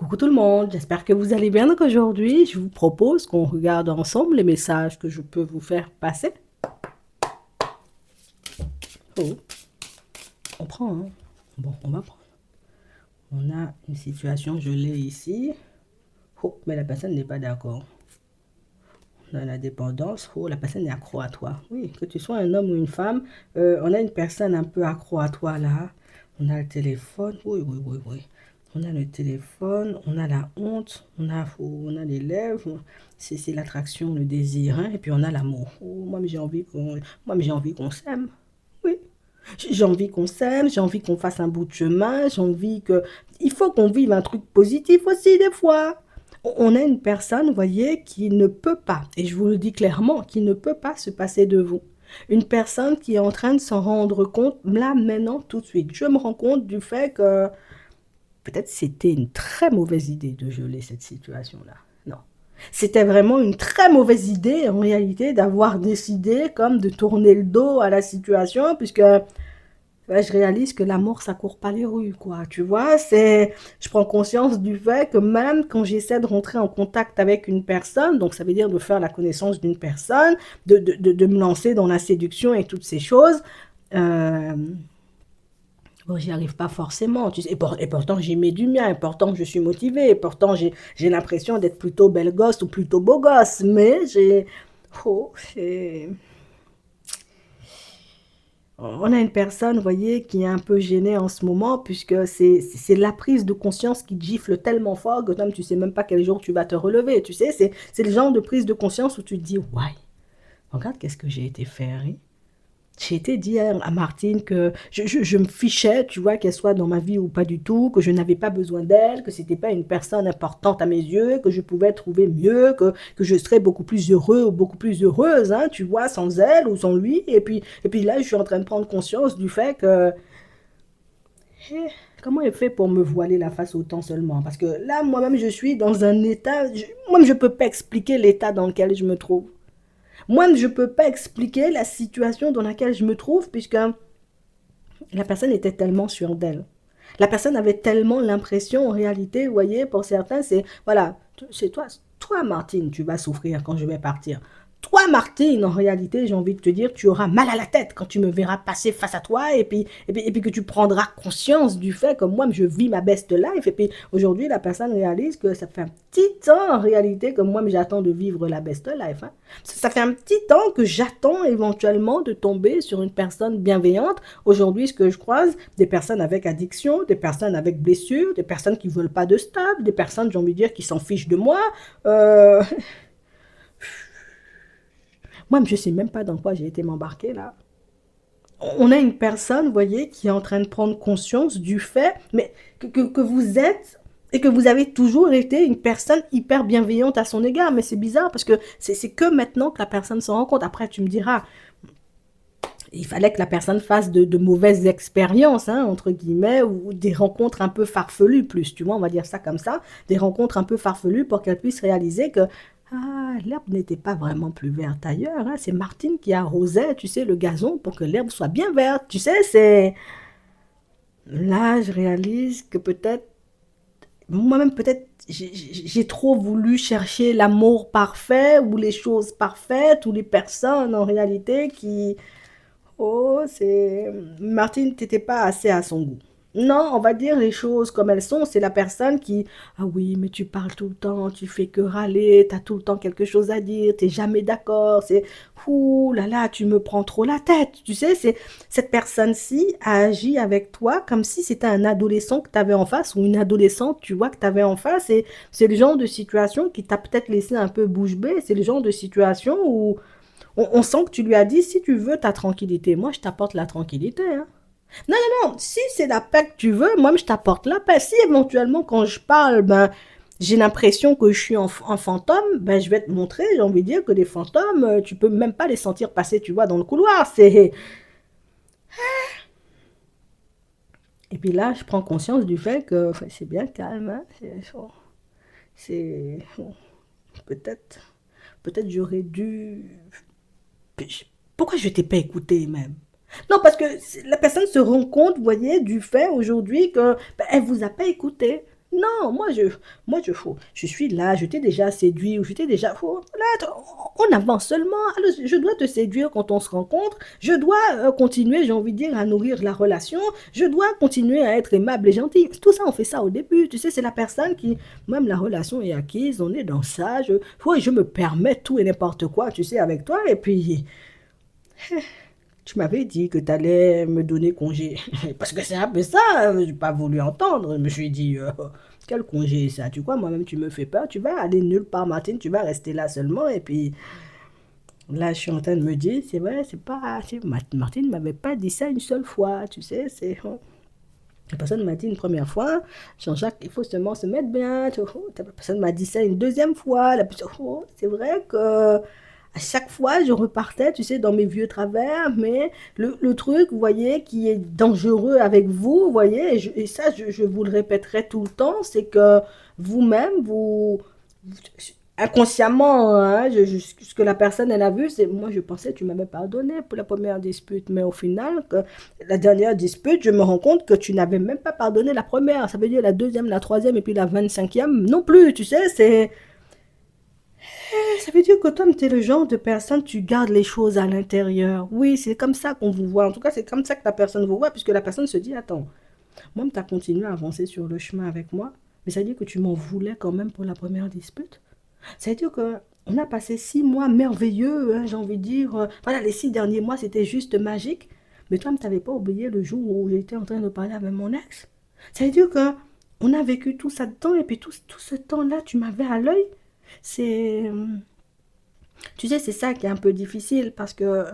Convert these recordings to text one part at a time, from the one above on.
Coucou tout le monde, j'espère que vous allez bien. Donc aujourd'hui, je vous propose qu'on regarde ensemble les messages que je peux vous faire passer. Oh, on prend, hein. Bon, on va prendre. On a une situation, je l'ai ici. Oh, mais la personne n'est pas d'accord. On a la dépendance. Oh, la personne est accro à toi. Oui, que tu sois un homme ou une femme, on a une personne un peu accro à toi là. On a le téléphone. Oui, oui, oui, oui. On a le téléphone, on a la honte, on a les lèvres, c'est l'attraction, le désir, hein, et puis on a l'amour. Oh, moi, j'ai envie qu'on s'aime. Oui, j'ai envie qu'on s'aime, j'ai envie qu'on fasse un bout de chemin, j'ai envie que... Il faut qu'on vive un truc positif aussi des fois. On a une personne, vous voyez, qui ne peut pas, et je vous le dis clairement, qui ne peut pas se passer de vous. Une personne qui est en train de s'en rendre compte, là, maintenant, tout de suite. Je me rends compte du fait que peut-être c'était une très mauvaise idée de geler cette situation-là. Non. C'était vraiment une très mauvaise idée, en réalité, d'avoir décidé comme de tourner le dos à la situation, puisque je réalise que l'amour, ça court pas les rues, quoi. Tu vois, je prends conscience du fait que même quand j'essaie de rentrer en contact avec une personne, donc ça veut dire de faire la connaissance d'une personne, de me lancer dans la séduction et toutes ces choses, euh, bon, j'y arrive pas forcément, tu sais. Et pourtant, j'y mets du mien, et pourtant, je suis motivée, et pourtant, j'ai l'impression d'être plutôt belle gosse ou plutôt beau gosse, mais oh, on a une personne, vous voyez, qui est un peu gênée en ce moment, puisque c'est la prise de conscience qui gifle tellement fort que toi, tu sais même pas quel jour tu vas te relever, tu sais. C'est le genre de prise de conscience où tu te dis, ouais, regarde qu'est-ce que j'ai été faire, hein. J'ai été dire à Martine que je me fichais, tu vois, qu'elle soit dans ma vie ou pas du tout, que je n'avais pas besoin d'elle, que c'était pas une personne importante à mes yeux, que je pouvais trouver mieux, que je serais beaucoup plus heureux ou beaucoup plus heureuse, hein, tu vois, sans elle ou sans lui. Et puis là, je suis en train de prendre conscience du fait que... eh, comment elle fait pour me voiler la face autant seulement? Parce que là, moi-même, je suis dans un état... Moi-même, je ne peux pas expliquer l'état dans lequel je me trouve. Moi, je ne peux pas expliquer la situation dans laquelle je me trouve, puisque la personne était tellement sûre d'elle. La personne avait tellement l'impression, en réalité, vous voyez, pour certains, c'est, voilà, c'est toi, Martine, tu vas souffrir quand je vais partir. Toi, Martine, en réalité, j'ai envie de te dire, tu auras mal à la tête quand tu me verras passer face à toi et puis que tu prendras conscience du fait que moi, je vis ma best life. Et puis aujourd'hui, la personne réalise que ça fait un petit temps, en réalité, que moi, j'attends de vivre la best life, hein. Ça fait un petit temps que j'attends éventuellement de tomber sur une personne bienveillante. Aujourd'hui, ce que je croise, des personnes avec addiction, des personnes avec blessures, des personnes qui ne veulent pas de stable, des personnes, j'ai envie de dire, qui s'en fichent de moi. Euh, Moi, je ne sais même pas dans quoi j'ai été m'embarquer là. On a une personne, vous voyez, qui est en train de prendre conscience du fait mais que vous êtes et que vous avez toujours été une personne hyper bienveillante à son égard. Mais c'est bizarre parce que c'est que maintenant que la personne s'en rend compte. Après, tu me diras, il fallait que la personne fasse de mauvaises expériences, hein, entre guillemets, ou des rencontres un peu farfelues, plus, tu vois, on va dire ça comme ça, des rencontres un peu farfelues pour qu'elle puisse réaliser que l'herbe n'était pas vraiment plus verte ailleurs, hein. C'est Martine qui arrosait, tu sais, le gazon pour que l'herbe soit bien verte. Tu sais, c'est... Là, je réalise que peut-être, moi-même, peut-être, j'ai trop voulu chercher l'amour parfait ou les choses parfaites ou les personnes, en réalité, qui oh, c'est... Martine, t'étais pas assez à son goût. Non, on va dire les choses comme elles sont. C'est la personne qui... Ah oui, mais tu parles tout le temps, tu fais que râler, t'as tout le temps quelque chose à dire, t'es jamais d'accord. C'est... Ouh là là, tu me prends trop la tête. Tu sais, c'est... Cette personne-ci a agi avec toi comme si c'était un adolescent que t'avais en face ou une adolescente, tu vois, que t'avais en face. Et c'est le genre de situation qui t'a peut-être laissé un peu bouche bée. C'est le genre de situation où on sent que tu lui as dit, si tu veux ta tranquillité, moi je t'apporte la tranquillité, hein. Non, non, non, si c'est la paix que tu veux, moi je t'apporte la paix. Si éventuellement quand je parle, ben, j'ai l'impression que je suis un fantôme, ben, je vais te montrer, j'ai envie de dire que des fantômes, tu peux même pas les sentir passer, tu vois, dans le couloir. Et puis là, je prends conscience du fait que enfin, c'est bien calme, hein. Bon, peut-être, peut-être j'aurais dû... Pourquoi je t'ai pas écouté même? Non, parce que la personne se rend compte, vous voyez, du fait aujourd'hui que ben, elle vous a pas écouté. Non, je suis là, je t'ai déjà séduit, ou je t'ai déjà, là, on avance seulement. Alors, je dois te séduire quand on se rencontre. Je dois continuer, j'ai envie de dire, à nourrir la relation. Je dois continuer à être aimable et gentil. Tout ça, on fait ça au début. Tu sais, c'est la personne qui, même la relation est acquise, on est dans ça. Je me permets tout et n'importe quoi, tu sais, avec toi. Et puis, tu m'avais dit que tu allais me donner congé. Parce que c'est un peu ça, hein, j'ai pas voulu entendre. Je me suis dit, quel congé ça? Tu vois, moi-même, tu me fais peur. Tu vas aller nulle part, Martine. Tu vas rester là seulement. Et puis, là, je suis en train de me dire, c'est vrai, c'est pas. Martine m'avait pas dit ça une seule fois. Tu sais, c'est. La personne m'a dit une première fois, Jean-Jacques, il faut seulement se mettre bien. La personne m'a dit ça une deuxième fois. La personne, c'est vrai que à chaque fois, je repartais, tu sais, dans mes vieux travers, mais le truc, vous voyez, qui est dangereux avec vous, vous voyez, et ça, je vous le répéterai tout le temps, c'est que vous-même, inconsciemment, hein, ce que la personne, elle a vu, c'est, moi, je pensais que tu m'avais pardonné pour la première dispute, mais au final, que la dernière dispute, je me rends compte que tu n'avais même pas pardonné la première, ça veut dire la deuxième, la troisième, et puis la 25e, non plus, tu sais, c'est... Ça veut dire que toi, tu es le genre de personne, tu gardes les choses à l'intérieur. Oui, c'est comme ça qu'on vous voit. En tout cas, c'est comme ça que la personne vous voit, puisque la personne se dit, attends, moi, tu as continué à avancer sur le chemin avec moi, mais ça veut dire que tu m'en voulais quand même pour la première dispute. Ça veut dire que on a passé 6 mois merveilleux, hein, j'ai envie de dire. Voilà, les 6 derniers mois, c'était juste magique. Mais toi, tu n'avais pas oublié le jour où j'étais en train de parler avec mon ex. Ça veut dire que on a vécu tout ça de temps, et puis tout ce temps-là, tu m'avais à l'œil. C'est... Tu sais, c'est ça qui est un peu difficile parce que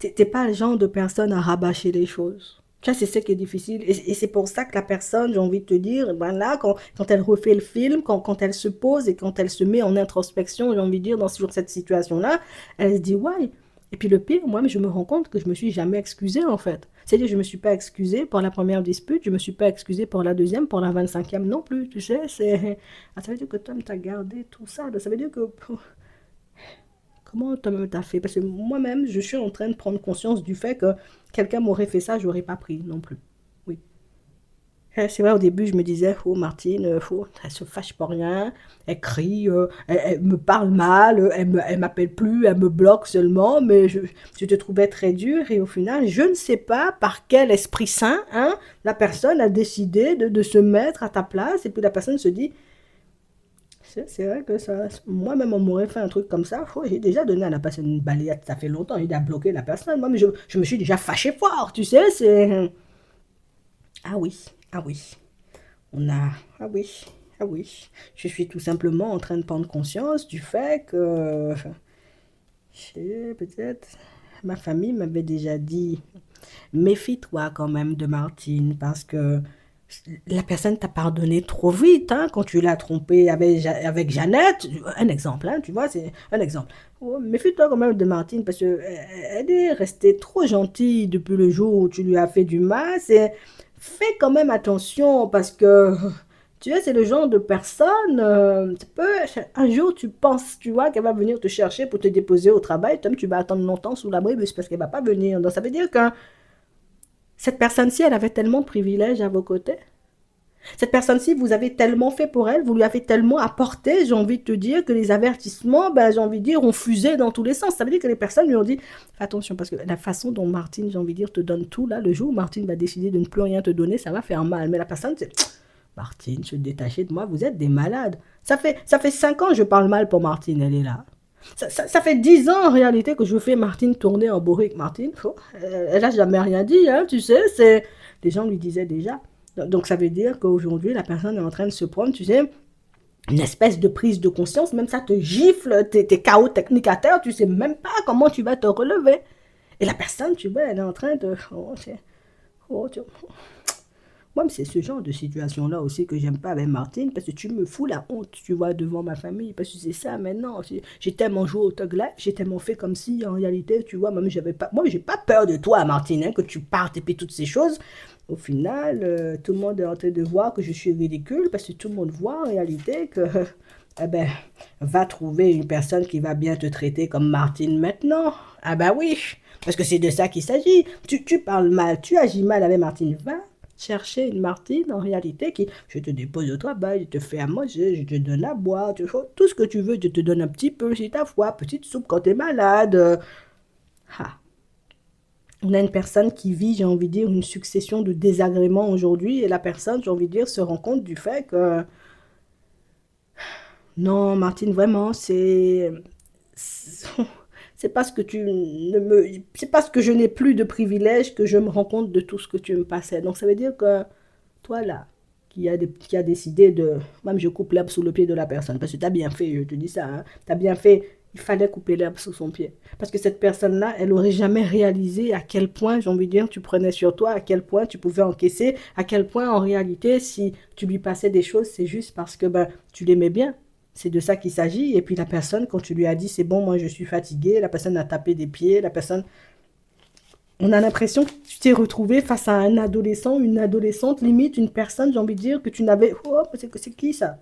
t'es pas le genre de personne à rabâcher les choses. Tu vois, c'est ça qui est difficile. Et c'est pour ça que la personne, j'ai envie de te dire, ben là, quand elle refait le film, quand elle se pose et quand elle se met en introspection, j'ai envie de dire, sur cette situation-là, elle se dit, ouais. Et puis le pire, moi, je me rends compte que je me suis jamais excusée, en fait. C'est-à-dire, je me suis pas excusée pour la première dispute, je me suis pas excusée pour la deuxième, pour la 25e non plus, tu sais. Ah, ça veut dire que toi, tu as gardé tout ça. Ça veut dire que comment toi-même t'as fait? Parce que moi-même, je suis en train de prendre conscience du fait que quelqu'un m'aurait fait ça, je n'aurais pas pris non plus. Oui. C'est vrai, au début, je me disais, oh Martine, elle se fâche pour rien, elle crie, elle me parle mal, elle m'appelle plus, elle me bloque seulement, mais je te trouvais très dur et au final, je ne sais pas par quel esprit saint, hein, la personne a décidé de se mettre à ta place et puis la personne se dit, c'est vrai que ça, moi-même, on m'aurait fait un truc comme ça. J'ai déjà donné à la personne une balayette, ça fait longtemps, j'ai déjà bloqué la personne. Moi, mais je me suis déjà fâché fort, tu sais, c'est... Ah oui, ah oui, on a... Ah oui, ah oui. Je suis tout simplement en train de prendre conscience du fait que... Je sais, peut-être... Ma famille m'avait déjà dit, méfie-toi quand même de Martine, parce que la personne t'a pardonné trop vite hein, quand tu l'as trompé avec Jeannette. Un exemple, hein, tu vois, c'est un exemple. Oh, méfie-toi quand même de Martine parce qu'elle est restée trop gentille depuis le jour où tu lui as fait du mal. Fais quand même attention parce que tu vois, c'est le genre de personne, un jour tu penses, tu vois, qu'elle va venir te chercher pour te déposer au travail, toi tu vas attendre longtemps sous l'abri, mais c'est parce qu'elle va pas venir. Donc ça veut dire que cette personne-ci, elle avait tellement de privilèges à vos côtés. Cette personne-ci, vous avez tellement fait pour elle, vous lui avez tellement apporté, j'ai envie de te dire, que les avertissements, ben, j'ai envie de dire, ont fusé dans tous les sens. Ça veut dire que les personnes lui ont dit, fais attention, parce que la façon dont Martine, j'ai envie de dire, te donne tout, là, le jour où Martine va décider de ne plus rien te donner, ça va faire mal. Mais la personne, c'est, Martine, se détacher de moi, vous êtes des malades. Ça fait 5 ans que je parle mal pour Martine, elle est là. Ça fait 10 ans en réalité que je fais Martine tourner en bourrique. Martine, elle n'a jamais rien dit, hein, tu sais, les gens lui disaient déjà. Donc ça veut dire qu'aujourd'hui, la personne est en train de se prendre, tu sais, une espèce de prise de conscience, même ça te gifle, t'es KO technique à terre, tu sais même pas comment tu vas te relever. Et la personne, tu vois, elle est en train de... Moi, c'est ce genre de situation-là aussi que j'aime pas avec Martine, parce que tu me fous la honte, tu vois, devant ma famille, parce que c'est ça maintenant. J'ai tellement joué au Thug Life, j'ai tellement fait comme si, en réalité, tu vois, même j'avais pas... Moi, j'ai pas peur de toi, Martine, hein, que tu partes et puis toutes ces choses. Au final, tout le monde est en train de voir que je suis ridicule, parce que tout le monde voit en réalité que, eh ben, va trouver une personne qui va bien te traiter comme Martine maintenant. Ah ben oui, parce que c'est de ça qu'il s'agit. Tu parles mal, tu agis mal avec Martine, va chercher une Martine, en réalité, qui, je te dépose au travail, je te fais à manger, je te donne à boire, tu fais tout ce que tu veux, je te donne un petit peu si t'as froid, petite soupe quand t'es malade. Ah. On a une personne qui vit, j'ai envie de dire, une succession de désagréments aujourd'hui, et la personne, j'ai envie de dire, se rend compte du fait que non, Martine, vraiment, c'est parce que tu ne me, c'est parce que je n'ai plus de privilèges que je me rends compte de tout ce que tu me passais. Donc ça veut dire que toi là, qui a décidé de, même je coupe l'herbe sous le pied de la personne, parce que tu as bien fait, je te dis ça, hein, tu as bien fait, il fallait couper l'herbe sous son pied. Parce que cette personne-là, elle aurait jamais réalisé à quel point, j'ai envie de dire, tu prenais sur toi, à quel point tu pouvais encaisser, à quel point en réalité, si tu lui passais des choses, c'est juste parce que ben, tu l'aimais bien. C'est de ça qu'il s'agit. Et puis la personne, quand tu lui as dit, c'est bon, moi je suis fatigué, la personne a tapé des pieds, la personne, on a l'impression que tu t'es retrouvé face à un adolescent, une adolescente, limite une personne, j'ai envie de dire, que tu n'avais... Oh, c'est qui ça?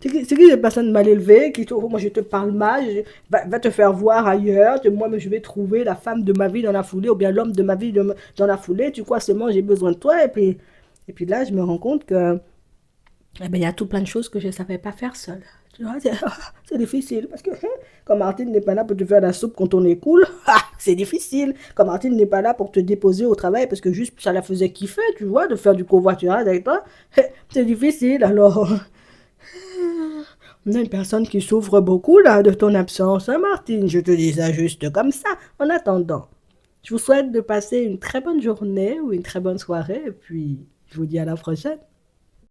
C'est qui cette personne mal élevée qui te... Oh, moi je te parle mal, va te faire voir ailleurs, moi je vais trouver la femme de ma vie dans la foulée, ou bien l'homme de ma vie dans la foulée, tu crois seulement j'ai besoin de toi, et puis là je me rends compte que eh ben, il y a tout plein de choses que je ne savais pas faire seule. Tu vois, c'est difficile parce que quand Martine n'est pas là pour te faire la soupe quand on est cool, c'est difficile. Quand Martine n'est pas là pour te déposer au travail parce que juste ça la faisait kiffer, tu vois, de faire du covoiturage avec toi, c'est difficile. Alors, on a une personne qui souffre beaucoup là de ton absence, hein, Martine. Je te dis ça juste comme ça. En attendant, je vous souhaite de passer une très bonne journée ou une très bonne soirée et puis je vous dis à la prochaine.